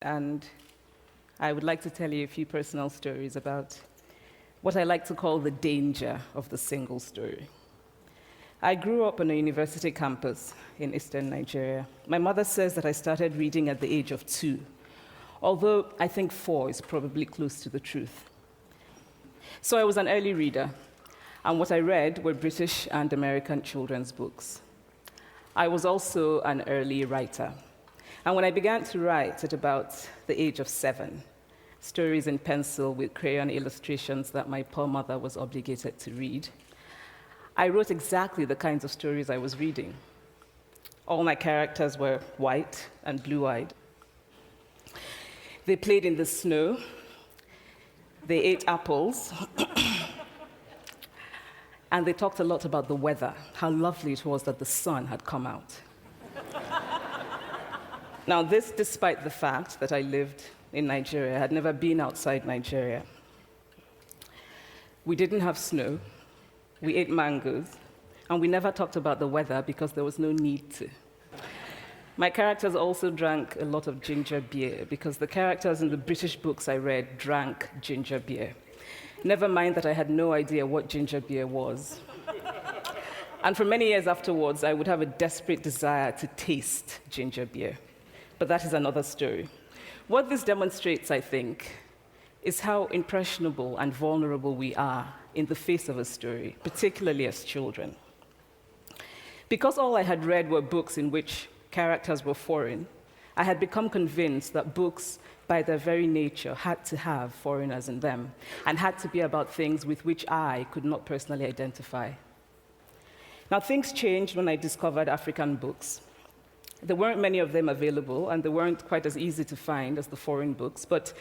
And I would like to tell you a few personal stories about what I like to call the danger of the single story. I grew up on a university campus in eastern Nigeria. My mother says that I started reading at the age of 2, although I think 4 is probably close to the truth. So I was an early reader, and what I read were British and American children's books. I was also an early writer. And when I began to write at about the age of 7, stories in pencil with crayon illustrations that my poor mother was obligated to read, I wrote exactly the kinds of stories I was reading. All my characters were white and blue-eyed. They played in the snow. They ate apples. And they talked a lot about the weather, how lovely it was that the sun had come out. Now, this despite the fact that I lived in Nigeria. I had never been outside Nigeria. We didn't have snow. We ate mangoes. And we never talked about the weather because there was no need to. My characters also drank a lot of ginger beer because the characters in the British books I read drank ginger beer. Never mind that I had no idea what ginger beer was. And for many years afterwards, I would have a desperate desire to taste ginger beer. But that is another story. What this demonstrates, I think, is how impressionable and vulnerable we are in the face of a story, particularly as children. Because all I had read were books in which characters were foreign, I had become convinced that books, by their very nature, had to have foreigners in them and had to be about things with which I could not personally identify. Now, things changed when I discovered African books. There weren't many of them available, and they weren't quite as easy to find as the foreign books, but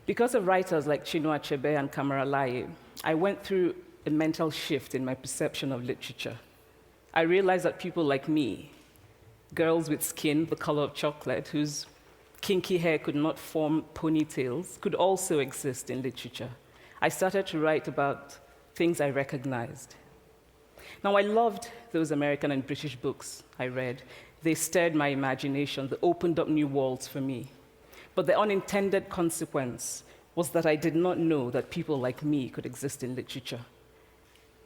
because of writers like Chinua Achebe and Kamara Laye, I went through a mental shift in my perception of literature. I realized that people like me, girls with skin the color of chocolate, whose kinky hair could not form ponytails, could also exist in literature. I started to write about things I recognized. Now, I loved those American and British books I read. They stirred my imagination. They opened up new worlds for me. But the unintended consequence was that I did not know that people like me could exist in literature.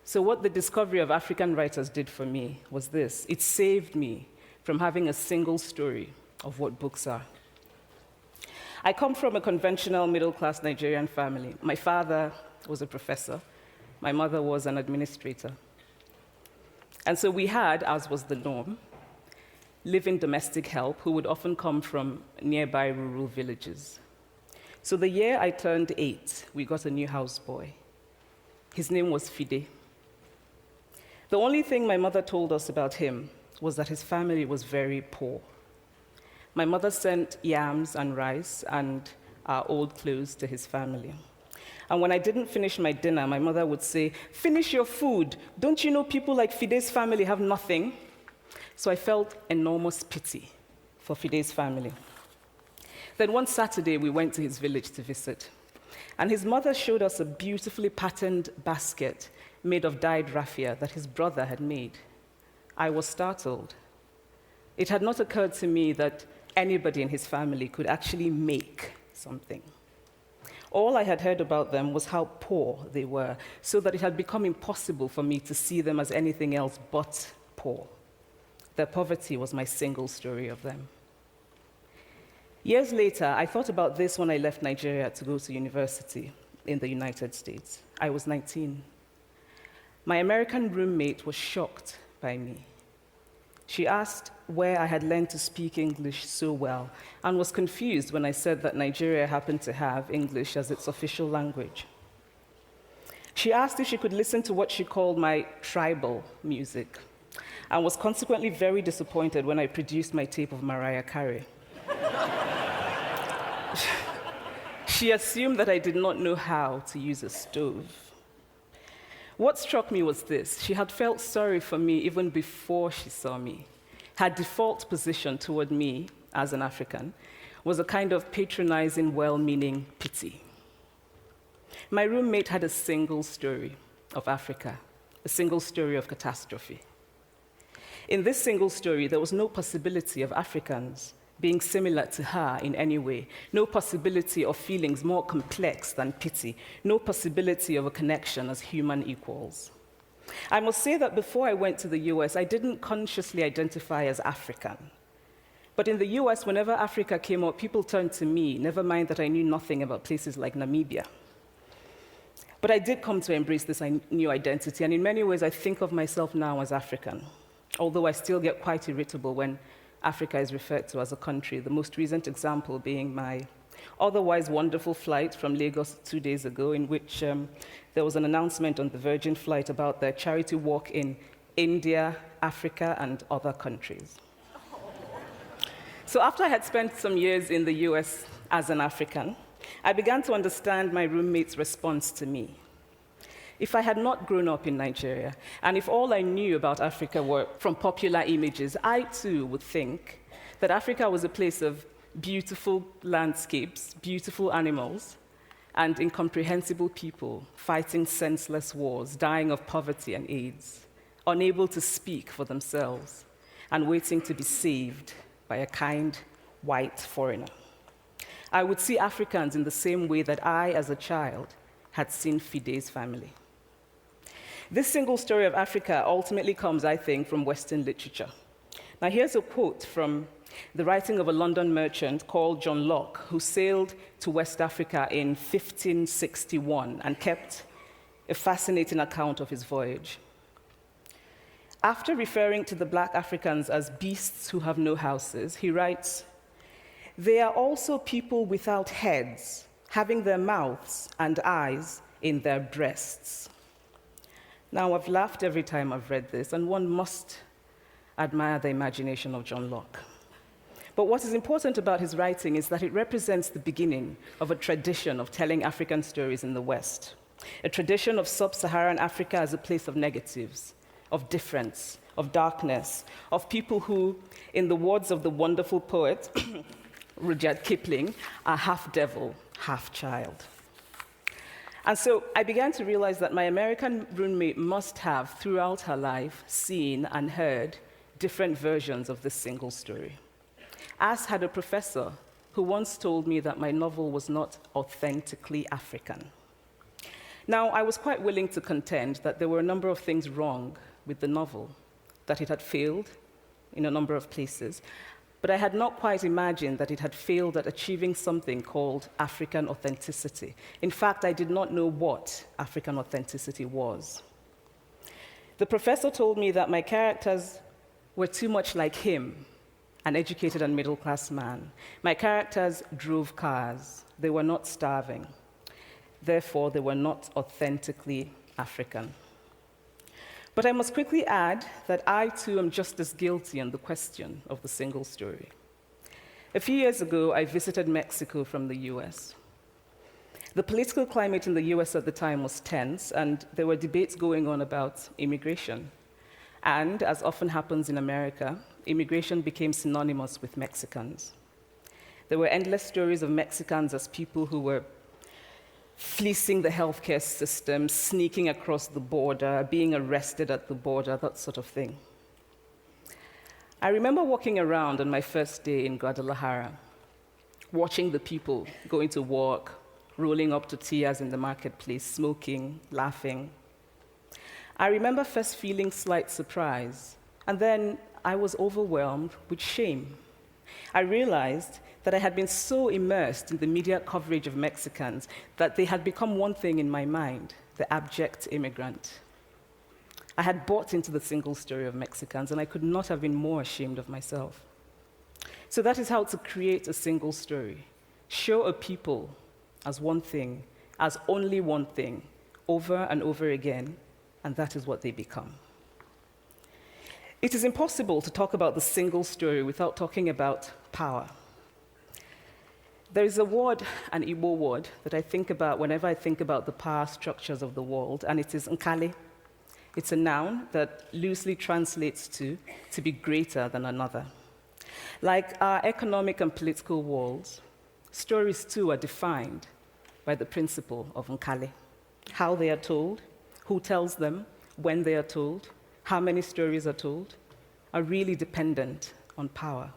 So what the discovery of African writers did for me was this. It saved me from having a single story of what books are. I come from a conventional middle-class Nigerian family. My father was a professor. My mother was an administrator. And so we had, as was the norm, live-in domestic help who would often come from nearby rural villages. So the year I turned 8, we got a new houseboy. His name was Fide. The only thing my mother told us about him was that his family was very poor. My mother sent yams and rice and our old clothes to his family. And when I didn't finish my dinner, my mother would say, "Finish your food. Don't you know people like Fide's family have nothing?" So I felt enormous pity for Fide's family. Then one Saturday, we went to his village to visit. And his mother showed us a beautifully patterned basket made of dyed raffia that his brother had made. I was startled. It had not occurred to me that anybody in his family could actually make something. All I had heard about them was how poor they were, so that it had become impossible for me to see them as anything else but poor. Their poverty was my single story of them. Years later, I thought about this when I left Nigeria to go to university in the United States. I was 19. My American roommate was shocked by me. She asked where I had learned to speak English so well and was confused when I said that Nigeria happened to have English as its official language. She asked if she could listen to what she called my tribal music, and was consequently very disappointed when I produced my tape of Mariah Carey. She assumed that I did not know how to use a stove. What struck me was this. She had felt sorry for me even before she saw me. Her default position toward me, as an African, was a kind of patronizing, well-meaning pity. My roommate had a single story of Africa, a single story of catastrophe. In this single story, there was no possibility of Africans being similar to her in any way, no possibility of feelings more complex than pity, no possibility of a connection as human equals. I must say that before I went to the US, I didn't consciously identify as African. But in the US, whenever Africa came up, people turned to me, never mind that I knew nothing about places like Namibia. But I did come to embrace this new identity, and in many ways, I think of myself now as African, although I still get quite irritable when Africa is referred to as a country, the most recent example being my otherwise wonderful flight from Lagos 2 days ago, in which there was an announcement on the Virgin flight about their charity walk in India, Africa, and other countries. So after I had spent some years in the US as an African, I began to understand my roommate's response to me. If I had not grown up in Nigeria, and if all I knew about Africa were from popular images, I too would think that Africa was a place of beautiful landscapes, beautiful animals, and incomprehensible people fighting senseless wars, dying of poverty and AIDS, unable to speak for themselves, and waiting to be saved by a kind white foreigner. I would see Africans in the same way that I, as a child, had seen Fide's family. This single story of Africa ultimately comes, I think, from Western literature. Now, here's a quote from the writing of a London merchant called John Locke, who sailed to West Africa in 1561 and kept a fascinating account of his voyage. After referring to the black Africans as beasts who have no houses, he writes, "They are also people without heads, having their mouths and eyes in their breasts." Now, I've laughed every time I've read this, and one must admire the imagination of John Locke. But what is important about his writing is that it represents the beginning of a tradition of telling African stories in the West, a tradition of sub-Saharan Africa as a place of negatives, of difference, of darkness, of people who, in the words of the wonderful poet Rudyard Kipling, are half devil, half child. And so I began to realize that my American roommate must have, throughout her life, seen and heard different versions of this single story. As had a professor who once told me that my novel was not authentically African. Now, I was quite willing to contend that there were a number of things wrong with the novel, that it had failed in a number of places, but I had not quite imagined that it had failed at achieving something called African authenticity. In fact, I did not know what African authenticity was. The professor told me that my characters were too much like him, an educated and middle-class man. My characters drove cars. They were not starving. Therefore, they were not authentically African. But I must quickly add that I, too, am just as guilty on the question of the single story. A few years ago, I visited Mexico from the US. The political climate in the US at the time was tense, and there were debates going on about immigration. And, as often happens in America, immigration became synonymous with Mexicans. There were endless stories of Mexicans as people who were fleecing the healthcare system, sneaking across the border, being arrested at the border, that sort of thing. I remember walking around on my first day in Guadalajara, watching the people going to work, rolling up tortillas in the marketplace, smoking, laughing. I remember first feeling slight surprise, and then I was overwhelmed with shame. I realized that I had been so immersed in the media coverage of Mexicans that they had become one thing in my mind, the abject immigrant. I had bought into the single story of Mexicans, and I could not have been more ashamed of myself. So that is how to create a single story. Show a people as one thing, as only one thing, over and over again, and that is what they become. It is impossible to talk about the single story without talking about power. There is a word, an Igbo word, that I think about whenever I think about the power structures of the world, and it is nkali. It's a noun that loosely translates to be greater than another. Like our economic and political worlds, stories too are defined by the principle of nkali. How they are told, who tells them, when they are told, how many stories are told, are really dependent on power.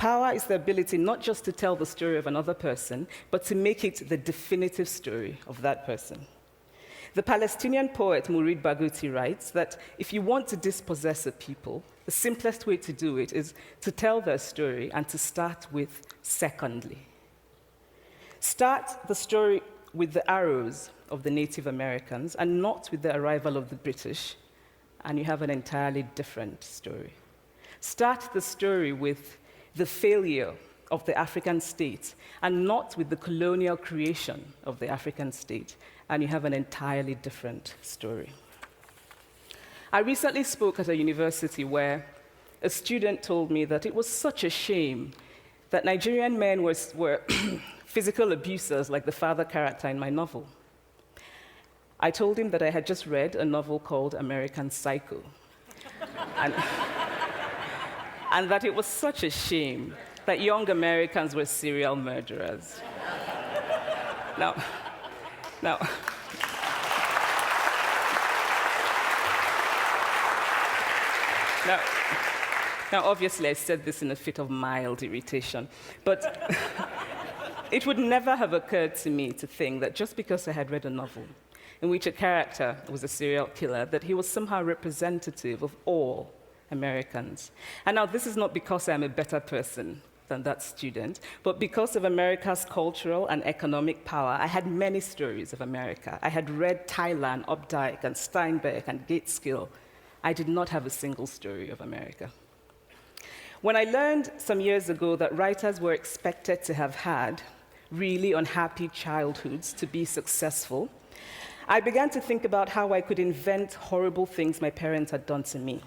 power is the ability not just to tell the story of another person, but to make it the definitive story of that person. The Palestinian poet Mourid Barghouti writes that if you want to dispossess a people, the simplest way to do it is to tell their story and to start with secondly. Start the story with the arrows of the Native Americans and not with the arrival of the British, and you have an entirely different story. Start the story with the failure of the African state and not with the colonial creation of the African state, and you have an entirely different story. I recently spoke at a university where a student told me that it was such a shame that Nigerian men were physical abusers like the father character in my novel. I told him that I had just read a novel called American Psycho, and that it was such a shame that young Americans were serial murderers. Now, obviously, I said this in a fit of mild irritation, but it would never have occurred to me to think that just because I had read a novel in which a character was a serial killer, that he was somehow representative of all Americans. And now, this is not because I'm a better person than that student, but because of America's cultural and economic power, I had many stories of America. I had read Tylan, Updike, and Steinbeck, and Gateskill. I did not have a single story of America. When I learned some years ago that writers were expected to have had really unhappy childhoods to be successful, I began to think about how I could invent horrible things my parents had done to me.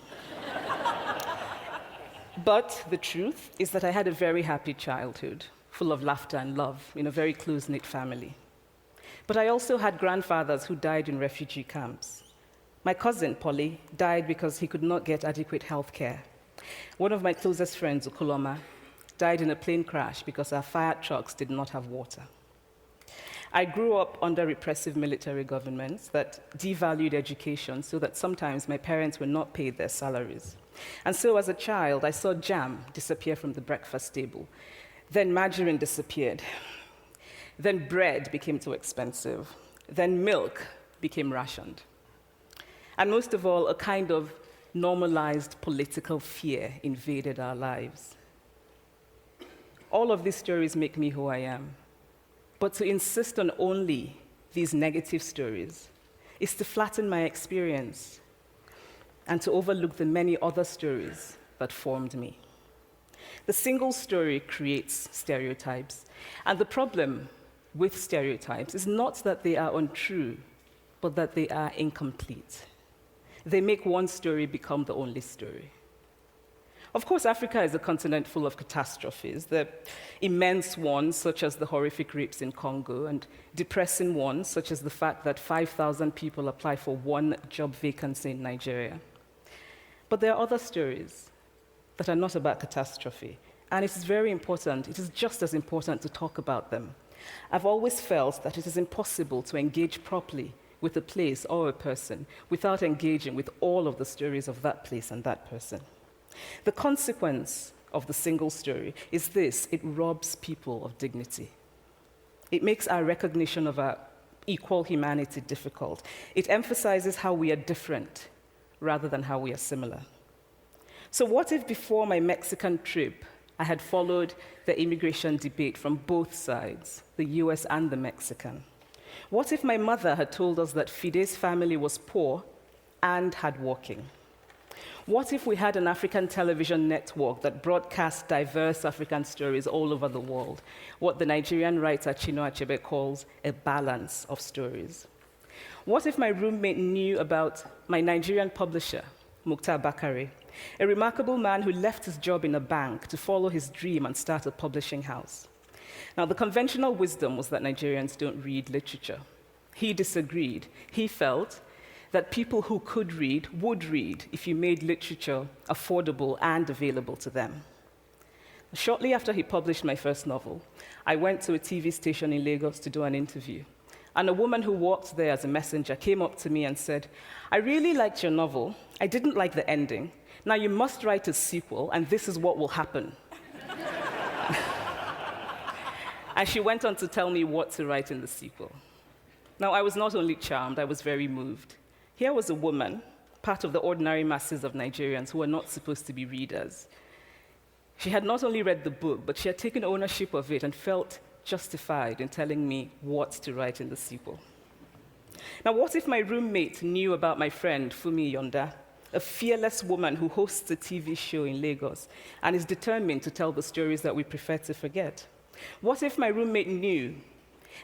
But the truth is that I had a very happy childhood, full of laughter and love, in a very close-knit family. But I also had grandfathers who died in refugee camps. My cousin, Polly, died because he could not get adequate health care. One of my closest friends, Ukuloma, died in a plane crash because our fire trucks did not have water. I grew up under repressive military governments that devalued education so that sometimes my parents were not paid their salaries. And so as a child, I saw jam disappear from the breakfast table. Then margarine disappeared. Then bread became too expensive. Then milk became rationed. And most of all, a kind of normalized political fear invaded our lives. All of these stories make me who I am. But to insist on only these negative stories is to flatten my experience and to overlook the many other stories that formed me. The single story creates stereotypes, and the problem with stereotypes is not that they are untrue, but that they are incomplete. They make one story become the only story. Of course, Africa is a continent full of catastrophes, the immense ones, such as the horrific rapes in Congo, and depressing ones, such as the fact that 5,000 people apply for one job vacancy in Nigeria. But there are other stories that are not about catastrophe, and it is very important, it is just as important to talk about them. I've always felt that it is impossible to engage properly with a place or a person without engaging with all of the stories of that place and that person. The consequence of the single story is this: it robs people of dignity. It makes our recognition of our equal humanity difficult. It emphasizes how we are different rather than how we are similar. So what if before my Mexican trip, I had followed the immigration debate from both sides, the US and the Mexican? What if my mother had told us that Fide's family was poor and hardworking? What if we had an African television network that broadcast diverse African stories all over the world, what the Nigerian writer Chinua Achebe calls a balance of stories? What if my roommate knew about my Nigerian publisher, Mukhtar Bakare, a remarkable man who left his job in a bank to follow his dream and start a publishing house? Now, the conventional wisdom was that Nigerians don't read literature. He disagreed. He felt that people who could read would read if you made literature affordable and available to them. Shortly after he published my first novel, I went to a TV station in Lagos to do an interview. And a woman who worked there as a messenger came up to me and said, "I really liked your novel. I didn't like the ending. Now you must write a sequel, and this is what will happen." And she went on to tell me what to write in the sequel. Now, I was not only charmed, I was very moved. Here was a woman, part of the ordinary masses of Nigerians who were not supposed to be readers. She had not only read the book, but she had taken ownership of it and felt justified in telling me what to write in the sequel. Now, what if my roommate knew about my friend, Fumi Yonda, a fearless woman who hosts a TV show in Lagos and is determined to tell the stories that we prefer to forget? What if my roommate knew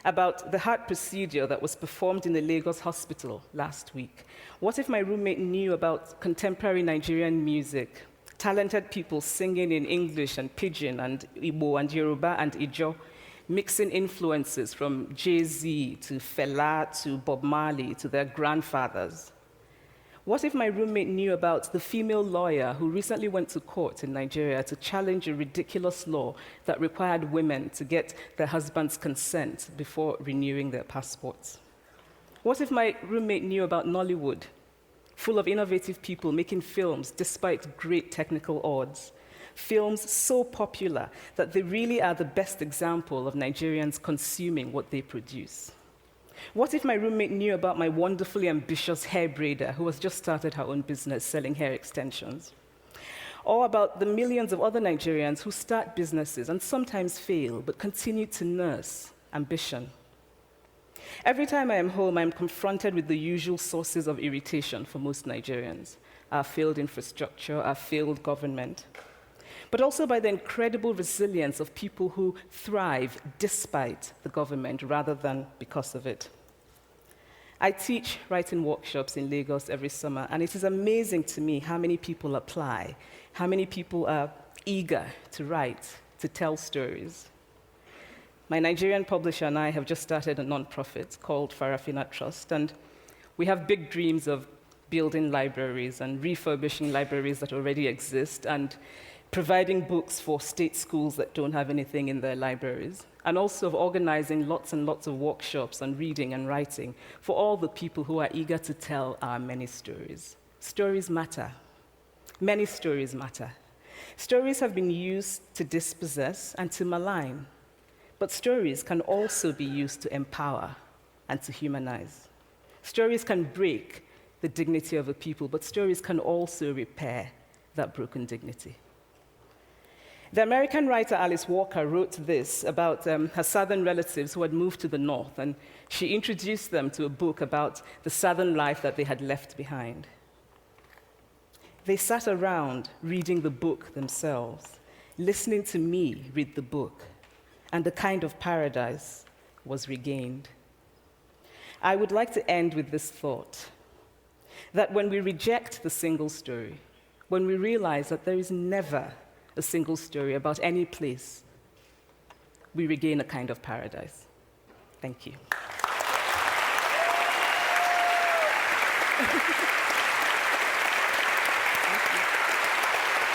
about the heart procedure that was performed in a Lagos hospital last week? What if my roommate knew about contemporary Nigerian music, talented people singing in English and Pidgin and Igbo and Yoruba and Ijo, mixing influences from Jay-Z to Fela to Bob Marley to their grandfathers? What if my roommate knew about the female lawyer who recently went to court in Nigeria to challenge a ridiculous law that required women to get their husband's consent before renewing their passports? What if my roommate knew about Nollywood, full of innovative people making films despite great technical odds? Films so popular that they really are the best example of Nigerians consuming what they produce. What if my roommate knew about my wonderfully ambitious hair braider who has just started her own business selling hair extensions? Or about the millions of other Nigerians who start businesses and sometimes fail, but continue to nurse ambition? Every time I am home, I am confronted with the usual sources of irritation for most Nigerians: our failed infrastructure, our failed government, but also by the incredible resilience of people who thrive despite the government rather than because of it. I teach writing workshops in Lagos every summer, and it is amazing to me how many people apply, how many people are eager to write, to tell stories. My Nigerian publisher and I have just started a nonprofit called Farafina Trust, and we have big dreams of building libraries and refurbishing libraries that already exist and providing books for state schools that don't have anything in their libraries, and also of organizing lots and lots of workshops on reading and writing for all the people who are eager to tell our many stories. Stories matter. Many stories matter. Stories have been used to dispossess and to malign, but stories can also be used to empower and to humanize. Stories can break the dignity of a people, but stories can also repair that broken dignity. The American writer Alice Walker wrote this about her southern relatives who had moved to the north, and she introduced them to a book about the southern life that they had left behind. They sat around reading the book themselves, listening to me read the book, and the kind of paradise was regained. I would like to end with this thought, that when we reject the single story, when we realize that there is never a single story about any place, we regain a kind of paradise. Thank you.